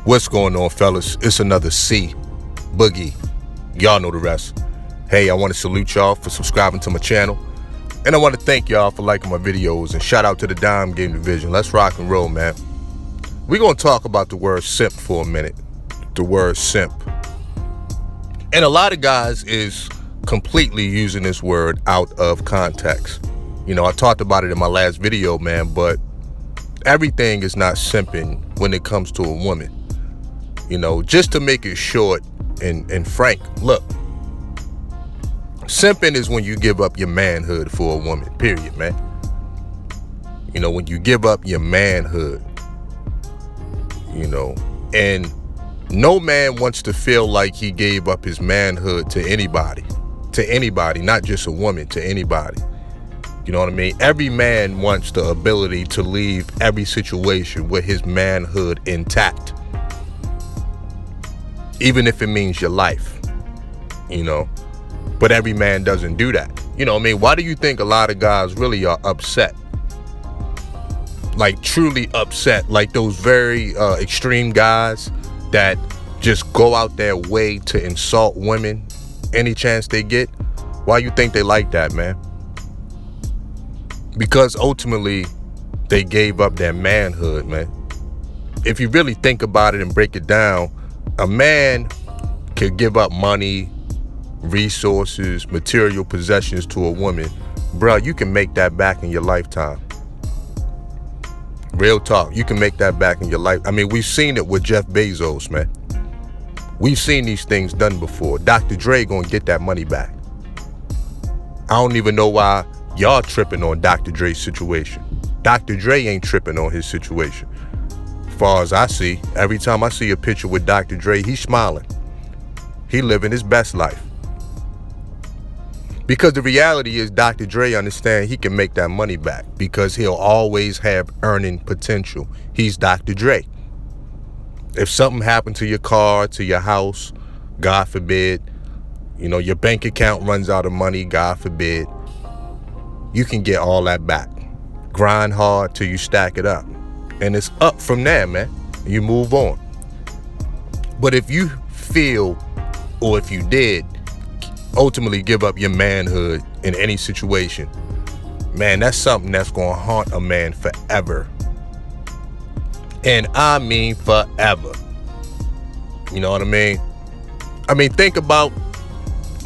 What's going on, fellas? It's another Boogie. Y'all know the rest. Hey, I want to salute y'all for subscribing to my channel. And I want to thank y'all for liking my videos. And shout out to the Dime Game Division. Let's rock and roll, man. We're going to talk about the word simp for a minute. The word simp. And a lot of guys is completely using this word out of context. You know, I talked about it in my last video, man, but everything is not simping when it comes to a woman. You know, just to make it short and frank, look, simping is when you give up your manhood for a woman, period, man. You know, when you give up your manhood, you know, and no man wants to feel like he gave up his manhood to anybody, not just a woman, to anybody. You know what I mean? Every man wants the ability to leave every situation with his manhood intact, even if it means your life, you know. But every man doesn't do that. You know what I mean? Why do you think a lot of guys really are upset? Like truly upset, like those very extreme guys that just go out their way to insult women any chance they get. Why you think they like that, man? Because ultimately they gave up their manhood, man. If you really think about it and break it down, a man could give up money, resources, material possessions to a woman. Bro, you can make that back in your lifetime. Real talk, you can make that back in your life. I mean, we've seen it with Jeff Bezos, man. We've seen these things done before. Dr. Dre gonna get that money back. I don't even know why y'all tripping on Dr. Dre's situation. Dr. Dre ain't tripping on his situation. As far as I see, every time I see a picture with Dr. Dre, he's smiling. He living his best life. Because the reality is Dr. Dre understand he can make that money back because he'll always have earning potential. He's Dr. Dre. If something happened to your car, to your house, God forbid, you know, your bank account runs out of money, God forbid, you can get all that back. Grind hard till you stack it up. And it's up from there, man. You move on. But if you feel, or if you did, ultimately give up your manhood in any situation, man, that's something that's going to haunt a man forever. And I mean forever. You know what I mean? I mean, think about,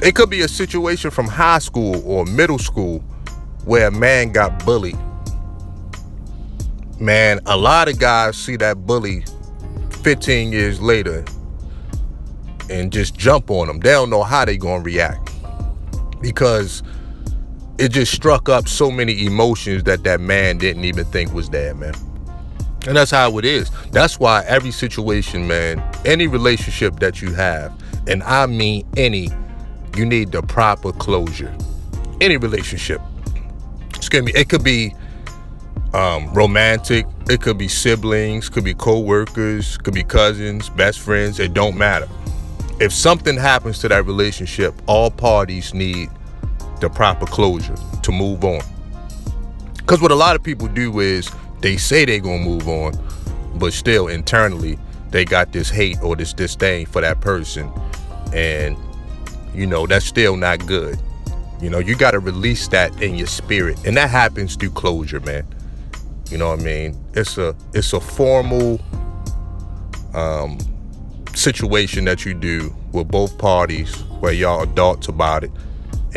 it could be a situation from high school or middle school where a man got bullied. Man, a lot of guys see that bully 15 years later and just jump on them. They don't know how they gonna react because it just struck up so many emotions that man didn't even think was there, man. And that's how it is. That's why every situation, man, any relationship that you have, and I mean any, you need the proper closure. Any relationship. Excuse me. It could be romantic, it could be siblings, could be co-workers, could be cousins, best friends. It don't matter. If something happens to that relationship, all parties need the proper closure to move on. Because what a lot of people do is they say they're gonna move on, but still internally they got this hate or this disdain for that person, and you know that's still not good. You know, you got to release that in your spirit, and that happens through closure, man. You know what I mean? It's a formal situation that you do with both parties where y'all adults about it,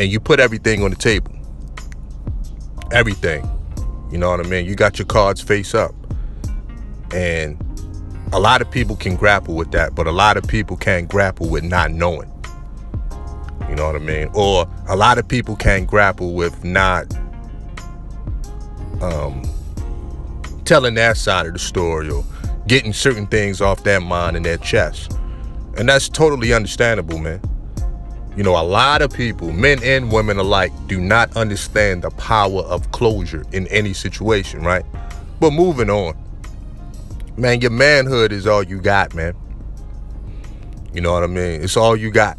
and you put everything on the table. Everything. You know what I mean? You got your cards face up, and a lot of people can grapple with that, but a lot of people can't grapple with not knowing. You know what I mean? Or a lot of people can't grapple with not telling their side of the story or getting certain things off their mind and their chest. And that's totally understandable, man. You know, a lot of people, men and women alike, do not understand the power of closure in any situation, right? But moving on, man, your manhood is all you got, man. You know what I mean? It's all you got.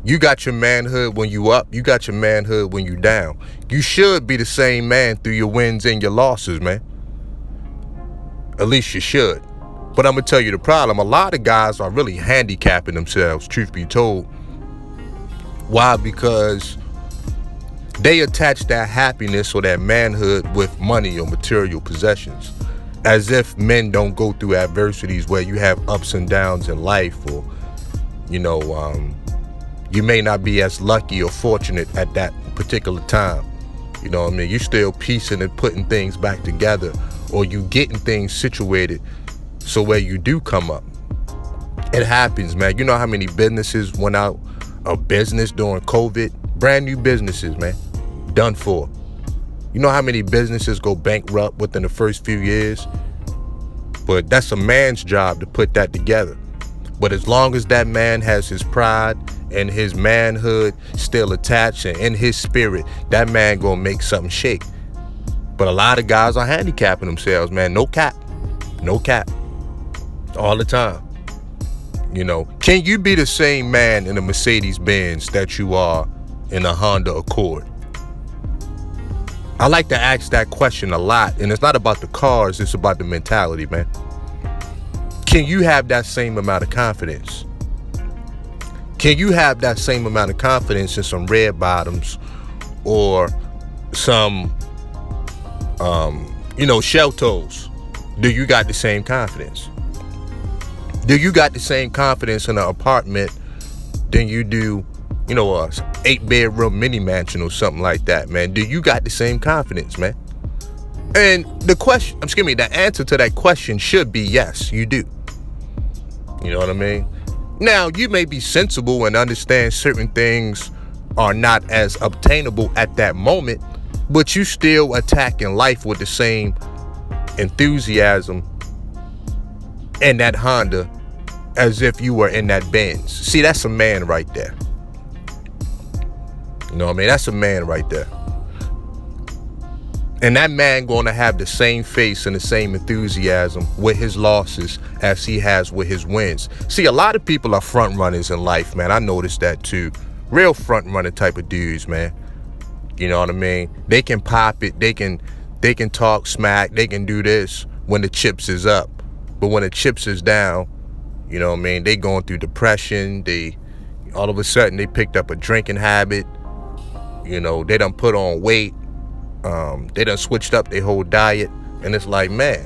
You got your manhood when you up. You got your manhood when you down. You should be the same man through your wins and your losses, man. At least you should. But I'm going to tell you the problem. A lot of guys are really handicapping themselves, truth be told. Why? Because they attach that happiness or that manhood with money or material possessions. As if men don't go through adversities where you have ups and downs in life, or, you may not be as lucky or fortunate at that particular time. You know what I mean? You still piecing and putting things back together, or you getting things situated so where you do come up. It happens, man. You know how many businesses went out of business during COVID? Brand new businesses, man. Done for. You know how many businesses go bankrupt within the first few years? But that's a man's job to put that together. But as long as that man has his pride and his manhood still attached and in his spirit, that man gonna make something shake. But a lot of guys are handicapping themselves, man. No cap. No cap. All the time. Can you be the same man in a Mercedes Benz that you are in a Honda Accord? I like to ask that question a lot, and it's not about the cars, it's about the mentality, man. Can you have that same amount of confidence? Can you have that same amount of confidence in some red bottoms or some, shell toes? Do you got the same confidence? Do you got the same confidence in an apartment than you do, a 8-bedroom mini mansion or something like that, man? Do you got the same confidence, man? And the answer to that question should be yes, you do. You know what I mean? Now, you may be sensible and understand certain things are not as obtainable at that moment, but you still attacking life with the same enthusiasm in that Honda as if you were in that Benz. See, that's a man right there. You know what I mean? That's a man right there. And that man gonna have the same face and the same enthusiasm with his losses as he has with his wins. See, a lot of people are front runners in life, man. I noticed that too. Real front runner type of dudes, man. You know what I mean? They can pop it. They can talk smack. They can do this when the chips is up. But when the chips is down, you know what I mean? They going through depression. All of a sudden they picked up a drinking habit. They done put on weight. They done switched up their whole diet. And it's like, man,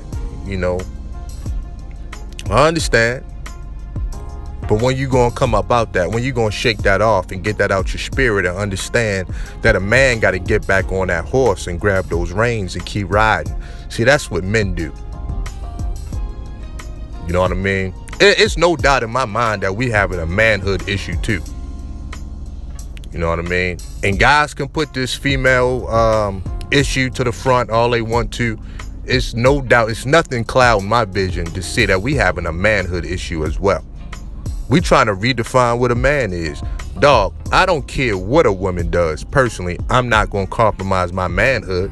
I understand. But when you gonna come up out that, when you gonna shake that off and get that out your spirit and understand that a man gotta get back on that horse and grab those reins and keep riding. See, that's what men do. You know what I mean? It's no doubt in my mind that we having a manhood issue too. You know what I mean? And guys can put this female issue to the front all they want to. It's no doubt, it's nothing clouding my vision to see that we having a manhood issue as well. We trying to redefine what a man is. Dog, I don't care what a woman does. Personally, I'm not going to compromise my manhood.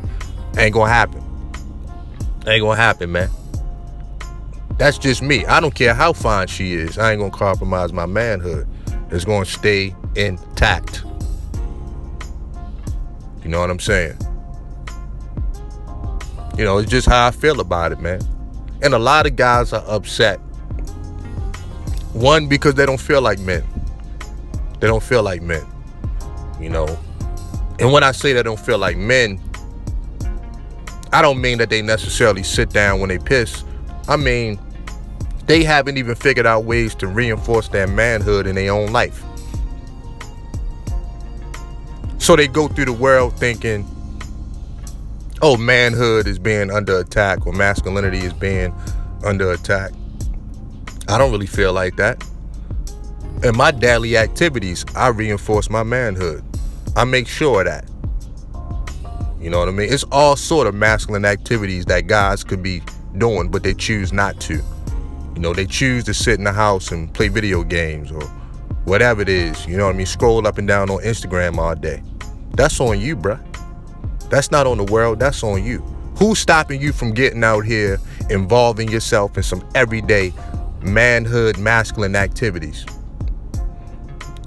Ain't going to happen. Ain't going to happen, man. That's just me. I don't care how fine she is. I ain't going to compromise my manhood. It's going to stay intact. You know what I'm saying? It's just how I feel about it, man. And a lot of guys are upset. One, because they don't feel like men. They don't feel like men. And when I say they don't feel like men, I don't mean that they necessarily sit down when they piss. I mean, they haven't even figured out ways to reinforce their manhood in their own life. So they go through the world thinking, oh, manhood is being under attack or masculinity is being under attack. I don't really feel like that. In my daily activities, I reinforce my manhood. I make sure of that. You know what I mean? It's all sort of masculine activities that guys could be doing, but they choose not to. They choose to sit in the house and play video games or whatever it is. You know what I mean? Scroll up and down on Instagram all day. That's on you, bruh. That's not on the world. That's on you. Who's stopping you from getting out here, involving yourself in some everyday manhood, masculine activities?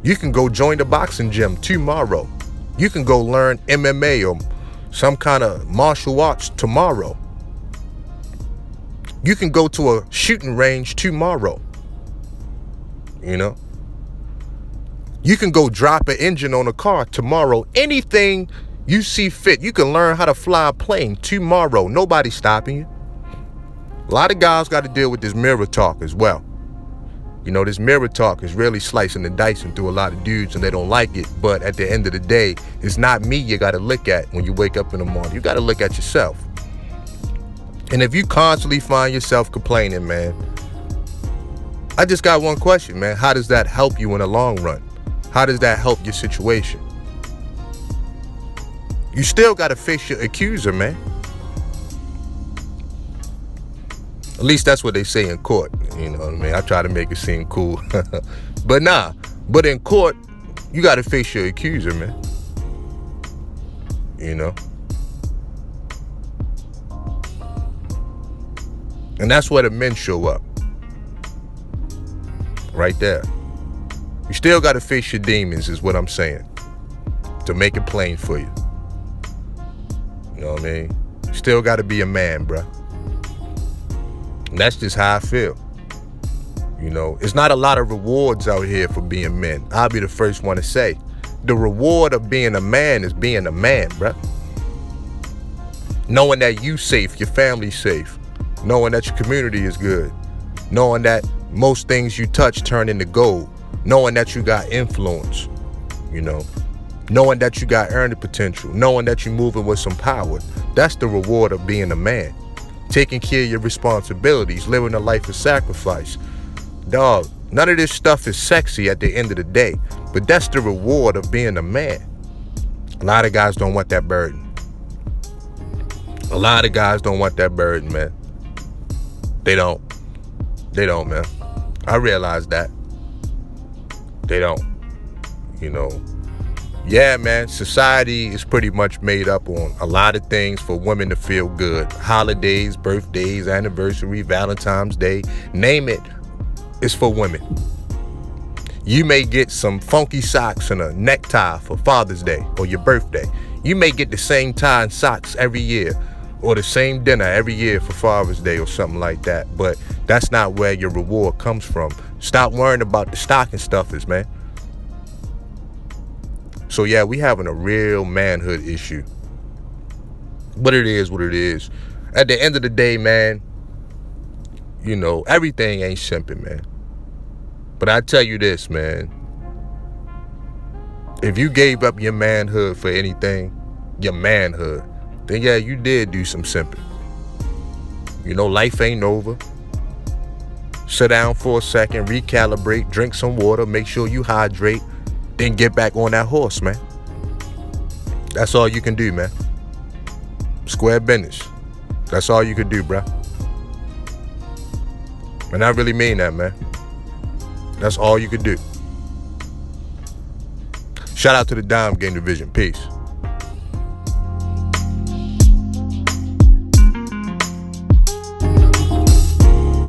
You can go join the boxing gym tomorrow. You can go learn MMA or some kind of martial arts tomorrow. You can go to a shooting range tomorrow. You know? You can go drop an engine on a car tomorrow. Anything you see fit. You can learn how to fly a plane tomorrow. Nobody's stopping you. A lot of guys got to deal with this mirror talk as well. You know, this mirror talk is really slicing and dicing through a lot of dudes, and they don't like it. But at the end of the day, it's not me you got to look at when you wake up in the morning. You got to look at yourself. And if you constantly find yourself complaining, man, I just got one question, man. How does that help you in the long run? How does that help your situation? You still got to face your accuser, man. At least that's what they say in court. You know what I mean? I try to make it seem cool. But nah. But in court, you got to face your accuser, man. You know? And that's where the men show up. Right there. You still got to face your demons, is what I'm saying. To make it plain for you. You know what I mean? You still got to be a man, bruh. And that's just how I feel. You know, it's not a lot of rewards out here for being men. I'll be the first one to say. The reward of being a man is being a man, bruh. Knowing that you safe, your family's safe. Knowing that your community is good. Knowing that most things you touch turn into gold. Knowing that you got influence. You know. Knowing that you got earning potential. Knowing that you're moving with some power. That's the reward of being a man. Taking care of your responsibilities, living a life of sacrifice. Dog, none of this stuff is sexy at the end of the day, but that's the reward of being a man. A lot of guys don't want that burden. A lot of guys don't want that burden, man. They don't. They don't, man. I realize that. They don't. You know. Yeah, man, society is pretty much made up on a lot of things for women to feel good. Holidays, birthdays, anniversary, Valentine's Day, name it, it's for women. You may get some funky socks and a necktie for Father's Day or your birthday. You may get the same tie and socks every year or the same dinner every year for Father's Day or something like that. But that's not where your reward comes from. Stop worrying about the stocking stuffers, man. So yeah, we having a real manhood issue. But it is what it is. At the end of the day, man, you know, everything ain't simping, man. But I tell you this, man. If you gave up your manhood for anything, your manhood, then yeah, you did do some simping. You know, life ain't over. Sit down for a second, recalibrate, drink some water, make sure you hydrate. Then get back on that horse, man. That's all you can do, man. Square business. That's all you can do, bro. And I really mean that, man. That's all you can do. Shout out to the Dime Game Division. Peace.